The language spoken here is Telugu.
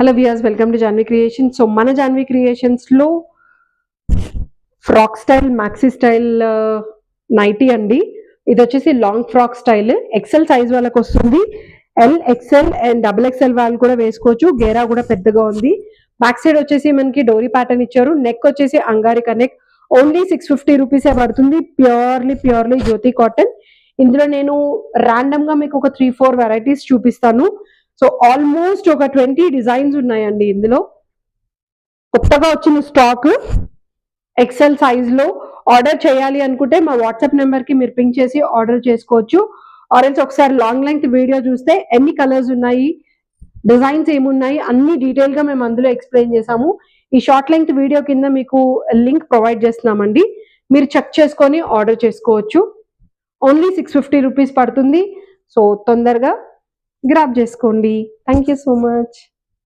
Hello viewers, welcome to Janvi creations. So మన జాన్వి క్రియేషన్స్లో frock style maxi style nightie అండి. ఇది వచ్చేసి long frock style, XL size వాళ్ళకి వస్తుంది. L, XL and double XL వాళ్ళు కూడా వేసుకోవచ్చు. గేరా కూడా పెద్దగా ఉంది. బ్యాక్ సైడ్ వచ్చేసి మనకి డోరీ ప్యాటర్న్ ఇచ్చారు. నెక్ వచ్చేసి అంగారికా నెక్. ఓన్లీ 650 రూపీసే పడుతుంది. ప్యూర్లీ జ్యోతి కాటన్. ఇందులో నేను ర్యాండమ్ గా మీకు ఒక 3-4 వెరైటీస్ చూపిస్తాను. సో ఆల్మోస్ట్ ఒక 20 డిజైన్స్ ఉన్నాయండి ఇందులో. కొత్తగా వచ్చిన స్టాక్ ఎక్సెల్ సైజ్ లో. ఆర్డర్ చేయాలి అనుకుంటే మా వాట్సాప్ నెంబర్ కి మీరు పింక్ చేసి ఆర్డర్ చేసుకోవచ్చు. ఆరెంజ్ ఒకసారి లాంగ్ లెంగ్త్ వీడియో చూస్తే ఎన్ని కలర్స్ ఉన్నాయి, డిజైన్స్ ఏమున్నాయి అన్ని డీటెయిల్ గా మేము అందులో ఎక్స్ప్లెయిన్ చేసాము. ఈ షార్ట్ లెంగ్త్ వీడియో కింద మీకు లింక్ ప్రొవైడ్ చేస్తున్నామండి. మీరు చెక్ చేసుకొని ఆర్డర్ చేసుకోవచ్చు. ఓన్లీ 650 రూపీస్ పడుతుంది. సో తొందరగా గ్రాబ్ చేసుకోండి. Thank you so much.